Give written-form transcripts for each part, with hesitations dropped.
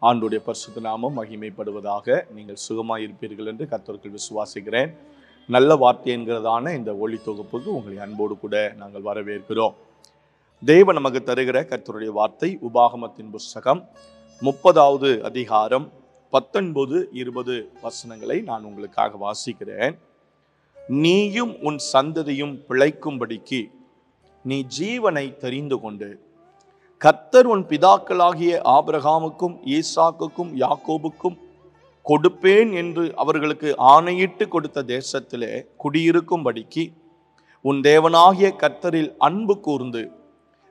ஆண்டவருடைய பரிசுத்த நாமம் மகிமைப்படுவதாக. நீங்கள் சுகமாயிருப்பீர்கள் என்று கர்த்தருக்குள் விசுவாசிக்கிறேன். நல்ல வார்த்தை என்கிறதான இந்த ஒளி தொகுப்புக்கு உங்களை அன்போடு கூட நாங்கள் வரவேற்கிறோம். தேவன் நமக்கு தருகிற கர்த்தருடைய வார்த்தை உபாகமத்தின் புஸ்தகம் 30வது அதிகாரம் 19-20 வசனங்களை நான் உங்களுக்காக வாசிக்கிறேன். நீயும் உன் சந்ததியும் பிழைக்கும்படிக்கு நீ ஜீவனை தெரிந்து கொண்டு கர்த்தர் உன் பிதாக்களாகிய ஆபிரகாமுக்கும் ஈசாக்குக்கும் யாக்கோபுக்கும் கொடுப்பேன் என்று அவர்களுக்கு ஆணையிட்டு கொடுத்த தேசத்திலே குடியிருக்கும்படிக்கு உன் தேவனாகிய கர்த்தரில் அன்பு கூர்ந்து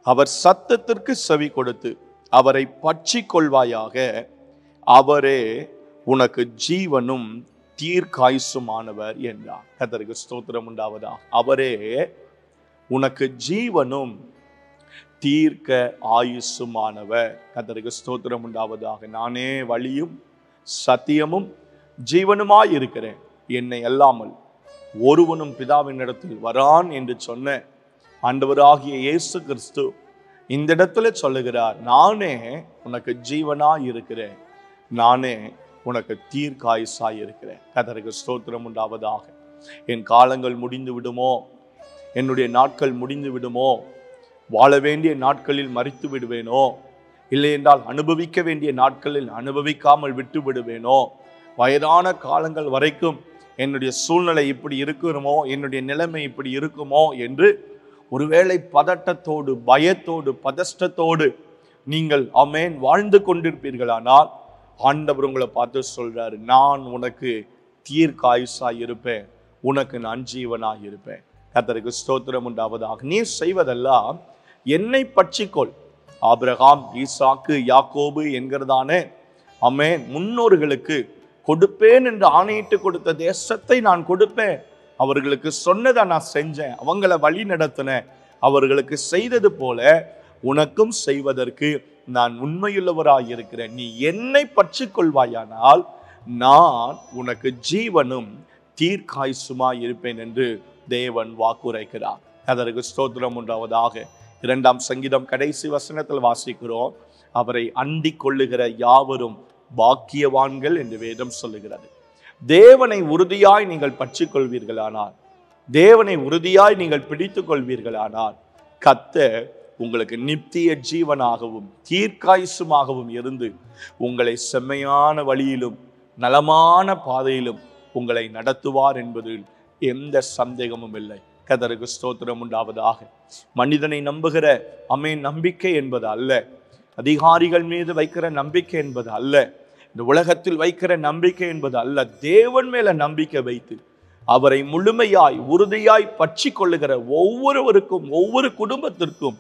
அவர் சத்தத்திற்கு செவி கொடுத்து அவரை பற்றிக் கொள்வாயாக. அவரே உனக்கு ஜீவனும் தீர்க்காயுசுமானவர் என்றார். கர்த்தருக்கு ஸ்தோத்திரம் உண்டாவதாக. அவரே உனக்கு ஜீவனும் தீர்க்க ஆயுசுமானவர். கர்த்தருக்கு ஸ்தோத்திரம் உண்டாவதாக. நானே வழியும் சத்தியமும் ஜீவனுமாய் இருக்கிறேன், என்னை அல்லாமல் ஒருவனும் பிதாவின் இடத்தில் வரான் என்று சொன்ன ஆண்டவராகிய இயேசு கிறிஸ்து இந்த இடத்துல சொல்லுகிறார், நானே உனக்கு ஜீவனாய் இருக்கிறேன், நானே உனக்கு தீர்க்காயுசாய் இருக்கிறேன். கர்த்தருக்கு ஸ்தோத்திரம் உண்டாவதாக. என் காலங்கள் முடிந்து விடுமோ, என்னுடைய நாட்கள் முடிந்து விடுமோ, வாழ வேண்டிய நாட்களில் மரித்து விடுவேனோ, இல்லை என்றால் அனுபவிக்க வேண்டிய நாட்களில் அனுபவிக்காமல் விட்டு விடுவேனோ, வயதான காலங்கள் வரைக்கும் என்னுடைய சூழ்நிலை இப்படி இருக்குமோ, என்னுடைய நிலைமை இப்படி இருக்குமோ என்று ஒருவேளை பதட்டத்தோடு பயத்தோடு பதஷ்டத்தோடு நீங்கள் ஆமென் வாழ்ந்து கொண்டிருப்பீர்களானால் ஆண்டவர் உங்களை பார்த்து சொல்றாரு, நான் உனக்கு தீர்க்காயுசாய் இருப்பேன், உனக்கு நான் ஜீவனாய் இருப்பேன். கர்த்தருக்கு ஸ்தோத்திரம் உண்டாவதாக. நீ செய்வதெல்லாம் என்னை பற்றிக்கொள். ஆபிரகாம் ஈசாக்கு யாக்கோபு என்கிறதான ஆமென் முன்னோர்களுக்கு கொடுப்பேன் என்று ஆணையிட்டு கொடுத்த தேசத்தை நான் கொடுப்பேன். அவர்களுக்கு சொன்னதை நான் செஞ்சேன், அவங்கள வழி நடத்தினேன். அவர்களுக்கு செய்தது போல உனக்கும் செய்வதற்கு நான் உண்மையுள்ளவராய் இருக்கிறேன். நீ என்னை பற்றிக் கொள்வாயானால் நான் உனக்கு ஜீவனும் தீர்க்காயுசுமாய் இருப்பேன் என்று தேவன் வாக்குரைக்கிறார். அதற்கு ஸ்தோத்திரம் உண்டாவதாக. 2ஆம் சங்கீதம் கடைசி வசனத்தில் வாசிக்கிறோம், அவரை அண்டிக் கொள்ளுகிற யாவரும் பாக்கியவான்கள் என்று வேதம் சொல்லுகிறது. தேவனை உறுதியாய் நீங்கள் பற்றிக் கொள்வீர்களானால், தேவனை உறுதியாய் நீங்கள் பிடித்துக் கொள்வீர்களானால், கர்த்தர் உங்களுக்கு நித்திய ஜீவனாகவும் தீர்க்காயுசுமாகவும் இருந்து உங்களை செம்மையான வழியிலும் நலமான பாதையிலும் உங்களை நடத்துவார் என்பதில் எந்த சந்தேகமும் இல்லை. கர்த்தருக்கு ஸ்தோத்திரம் உண்டாவதாக. மனிதனை நம்புகிற நம்பிக்கை என்பது அல்ல, அதிகாரிகள் மீது வைக்கிற நம்பிக்கை என்பது அல்ல, இந்த உலகத்தில் வைக்கிற நம்பிக்கை என்பது அல்ல. தேவன் மேல நம்பிக்கை வைத்து அவரை முழுமையாய் உறுதியாய் பற்றி கொள்ளுகிற ஒவ்வொருவருக்கும் ஒவ்வொரு குடும்பத்திற்கும்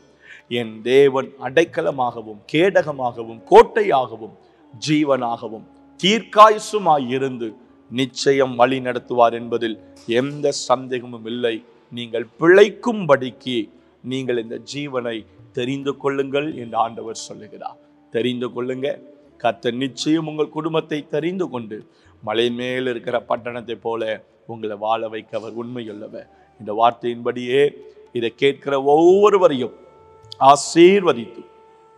என் தேவன் அடைக்கலமாகவும் கேடகமாகவும் கோட்டையாகவும் ஜீவனாகவும் தீர்க்காயுசுமாய் இருந்து நிச்சயம் வழி நடத்துவார் என்பதில் எந்த சந்தேகமும் இல்லை. நீங்கள் பிழைக்கும்படிக்கு நீங்கள் இந்த ஜீவனை தெரிந்து கொள்ளுங்கள் என்று ஆண்டவர் சொல்லுகிறார். தெரிந்து கொள்ளுங்க. கர்த்தர் நிச்சயம் உங்கள் குடும்பத்தை தெரிந்து கொண்டு மலை மேல் இருக்கிற பட்டணத்தை போல உங்களை வாழ வைக்க அவர் உண்மையுள்ளவர். இந்த வார்த்தையின்படியே இதை கேட்கிற ஒவ்வொருவரையும் ஆசீர்வதித்து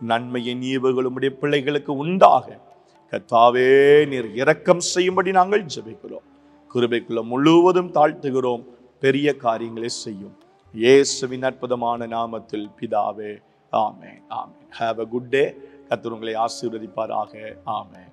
நன்மையின் ஈவுகளுடைய பிள்ளைகளுக்கு உண்டாக கர்த்தாவே நீர் இரக்கம் செய்யும்படி நாங்கள் ஜெபிக்கிறோம். கிருபைக்குள்ள முழுவதும் தாழ்த்துகிறோம். பெரிய காரியங்களை செய்யும் இயேசுவின் அற்புதமான நாமத்தில் பிதாவே, ஆமென். ஆமென். Have a good day. கர்த்தர் உங்களை ஆசீர்வதிப்பாராக. ஆமென்.